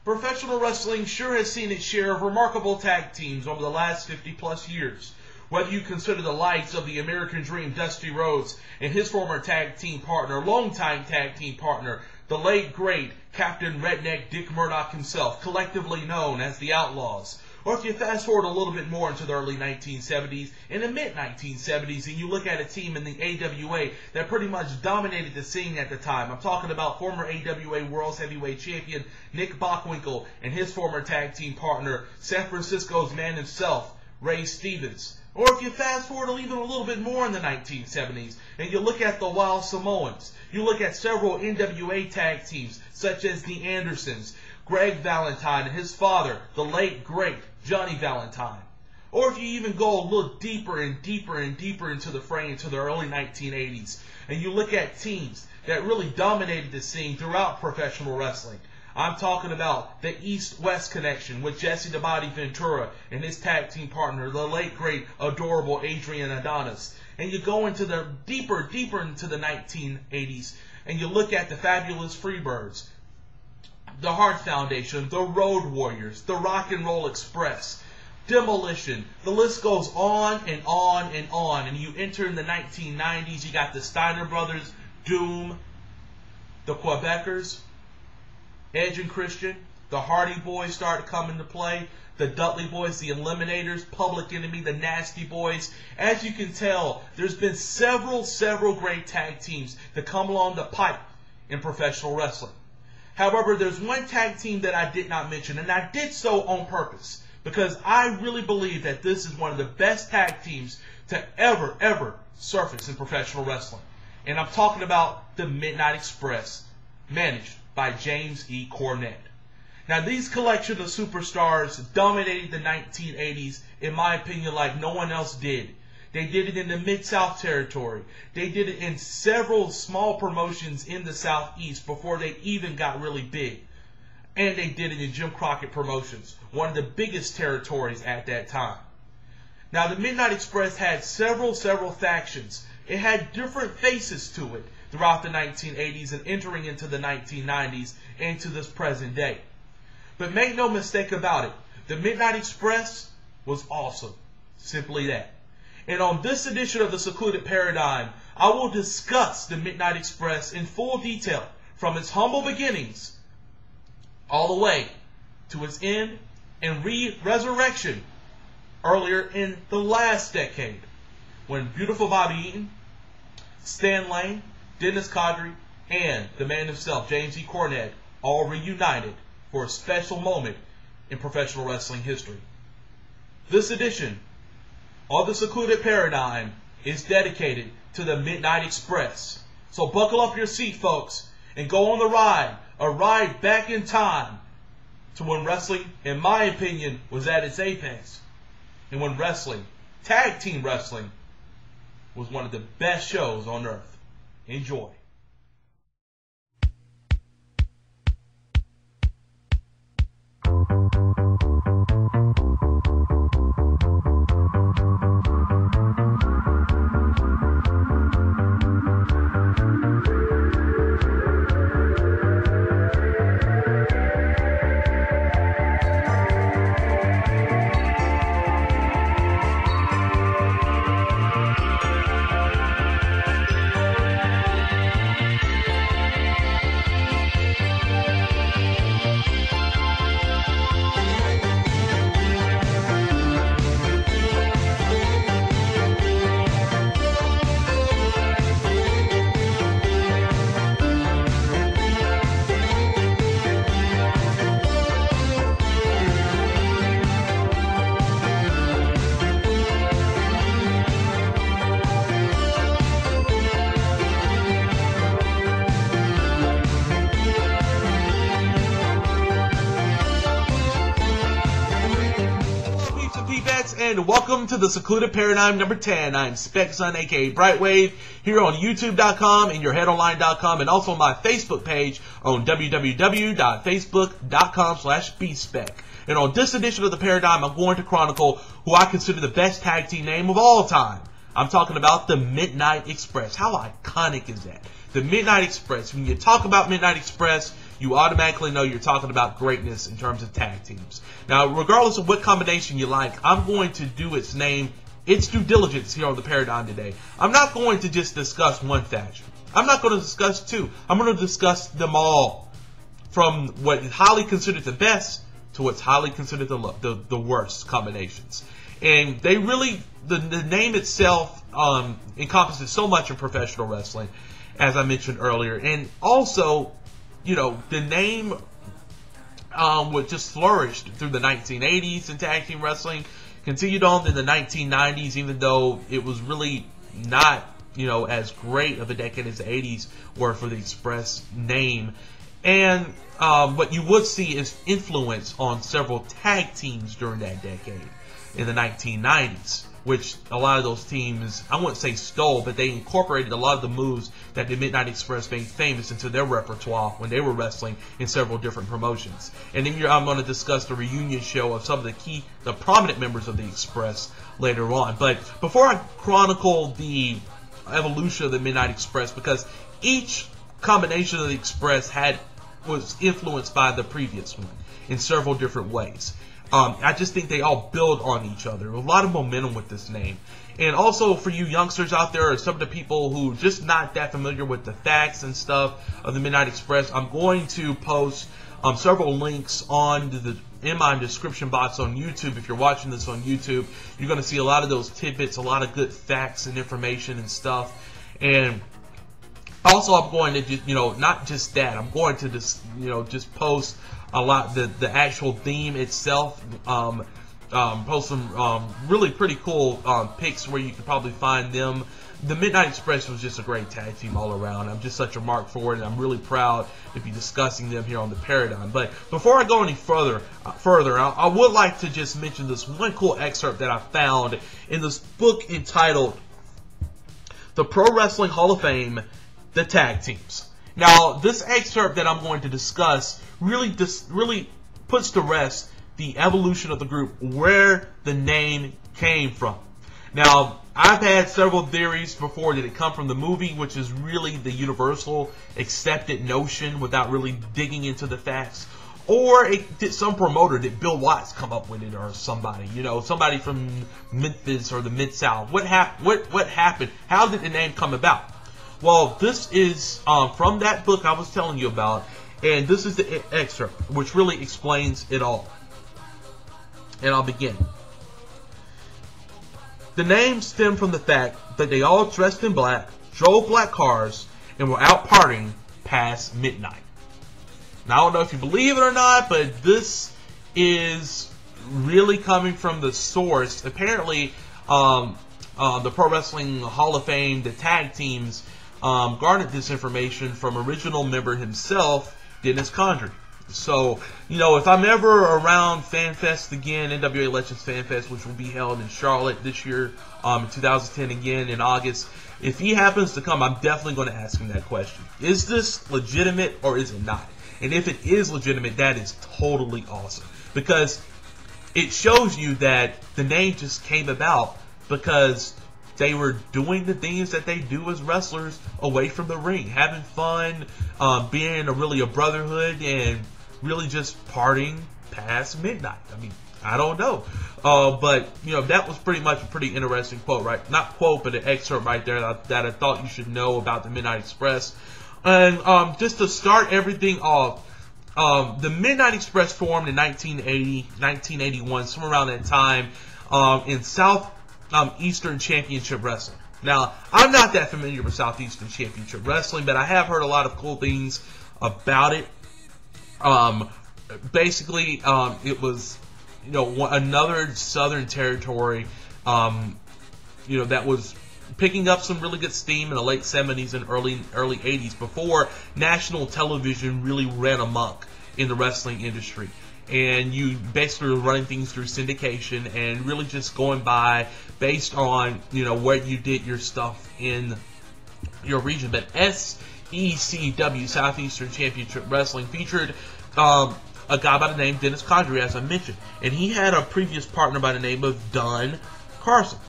Professional wrestling sure has seen its share of remarkable tag teams over the last 50 plus years. Whether you consider the likes of the American Dream Dusty Rhodes and his former tag team partner, longtime tag team partner, the late great Captain Redneck Dick Murdoch himself, collectively known as the Outlaws. Or if you fast forward a little bit more into the early 1970s and the mid-1970s and you look at a team in the AWA that pretty much dominated the scene at the time. I'm talking about former AWA World Heavyweight Champion Nick Bockwinkel and his former tag team partner, San Francisco's man himself, Ray Stevens. Or if you fast forward even a little bit more in the 1970s and you look at the Wild Samoans, you look at several NWA tag teams such as the Andersons, Greg Valentine and his father, the late great Johnny Valentine. Or if you even go a little deeper and deeper and deeper into the fray into the early 1980s and you look at teams that really dominated the scene throughout professional wrestling. I'm talking about the East-West connection with Jesse the Body Ventura and his tag team partner, the late great adorable Adrian Adonis. And you go into the deeper into the 1980s and you look at the fabulous Freebirds, the Hart Foundation, the Road Warriors, the Rock and Roll Express, Demolition. The list goes on and on and on. And you enter in the 1990s, you got the Steiner Brothers, Doom, the Quebecers, Edge and Christian, the Hardy Boys start to come into play, the Dudley Boys, the Eliminators, Public Enemy, the Nasty Boys. As you can tell, there's been several great tag teams that come along the pipe in professional wrestling. However, there's one tag team that I did not mention, and I did so on purpose, because I really believe that this is one of the best tag teams to ever surface in professional wrestling. And I'm talking about the Midnight Express, managed by James E. Cornette. Now, these collection of superstars dominated the 1980s, in my opinion, like no one else did. They did it in the Mid-South territory. They did it in several small promotions in the Southeast before they even got really big. And they did it in Jim Crockett Promotions, one of the biggest territories at that time. Now, the Midnight Express had several factions. It had different faces to it throughout the 1980s and entering into the 1990s and to this present day. But make no mistake about it, the Midnight Express was awesome. Simply that. And on this edition of the Secluded Paradyme, I will discuss the Midnight Express in full detail, from its humble beginnings all the way to its end and resurrection earlier in the last decade, when beautiful Bobby Eaton, Stan Lane, Dennis Condrey, and the man himself, James E. Cornette, all reunited for a special moment in professional wrestling history. This edition of the Secluded Paradyme is dedicated to the Midnight Express. So buckle up your seat, folks, and go on the ride, a ride back in time to when wrestling, in my opinion, was at its apex. And when wrestling, tag team wrestling, was one of the best shows on earth. Enjoy. And welcome to the Secluded Paradyme number 10. I'm Specson, aka Brightwave, here on YouTube.com and YourHeadOnline.com, and also my Facebook page on www.facebook.com/bspec. And on this edition of the Paradyme, I'm going to chronicle who I consider the best tag team name of all time. I'm talking about the Midnight Express. How iconic is that? The Midnight Express. When you talk about Midnight Express, you automatically know you're talking about greatness in terms of tag teams. Now, regardless of what combination you like, I'm going to do its due diligence here on the Paradigm today. I'm not going to just discuss one faction. I'm not going to discuss two. I'm going to discuss them all, from what is highly considered the best to what's highly considered the worst combinations. And they really, the name itself encompasses so much in professional wrestling, as I mentioned earlier. And also, you know, the name would just flourished through the 1980s in tag team wrestling, continued on in the 1990s, even though it was really not, you know, as great of a decade as the 80s were for the Express name. And what you would see is influence on several tag teams during that decade in the 1990s, which a lot of those teams, I wouldn't say stole, but they incorporated a lot of the moves that the Midnight Express made famous into their repertoire when they were wrestling in several different promotions. And then I'm going to discuss the reunion show of some of the prominent members of the Express later on. But before I chronicle the evolution of the Midnight Express, because each combination of the Express was influenced by the previous one in several different ways. I just think they all build on each other. A lot of momentum with this name. And also for you youngsters out there, or some of the people who just not that familiar with the facts and stuff of the Midnight Express, I'm going to post several links in my description box on YouTube. If you're watching this on YouTube, you're going to see a lot of those tidbits, a lot of good facts and information and stuff. And also, I'm going to just, you know, not just that, I'm going to just, you know, just post a lot, the actual theme itself, post some really pretty cool pics where you can probably find them. The Midnight Express was just a great tag team all around. I'm just such a mark for it, and I'm really proud to be discussing them here on the Paradigm. But before I go any further, I would like to just mention this one cool excerpt that I found in this book entitled The Pro Wrestling Hall of Fame, The Tag Teams. Now, this excerpt that I'm going to discuss really puts to rest the evolution of the group, where the name came from. Now, I've had several theories before. Did it come from the movie, which is really the universal accepted notion without really digging into the facts? Or did some promoter, did Bill Watts come up with it, or somebody, you know, somebody from Memphis or the Mid-South? What happened? How did the name come about? Well, this is from that book I was telling you about, and this is the excerpt, which really explains it all. And I'll begin. The name stemmed from the fact that they all dressed in black, drove black cars, and were out partying past midnight. Now, I don't know if you believe it or not, but this is really coming from the source. Apparently, the Pro Wrestling Hall of Fame, the tag teams, garnered this information from original member himself, Dennis Condrey. So, you know, if I'm ever around FanFest again, NWA Legends FanFest, which will be held in Charlotte this year, in 2010 again in August, if he happens to come, I'm definitely going to ask him that question. Is this legitimate or is it not? And if it is legitimate, that is totally awesome, because it shows you that the name just came about because they were doing the things that they do as wrestlers away from the ring, having fun, being really a brotherhood, and really just partying past midnight. I mean, I don't know. But, you know, that was pretty much a pretty interesting quote, right? Not quote, but an excerpt right there that I thought you should know about the Midnight Express. And just to start everything off, the Midnight Express formed in 1980, 1981, somewhere around that time, in Southeastern Championship Wrestling. Now, I'm not that familiar with Southeastern Championship Wrestling, but I have heard a lot of cool things about it. Basically, it was, you know, another Southern territory, you know, that was picking up some really good steam in the late 70s and early 80s, before national television really ran amok in the wrestling industry. And you basically were running things through syndication and really just going by based on, you know, where you did your stuff in your region. But SECW, Southeastern Championship Wrestling, featured a guy by the name Dennis Condrey, as I mentioned. And he had a previous partner by the name of Don Carson.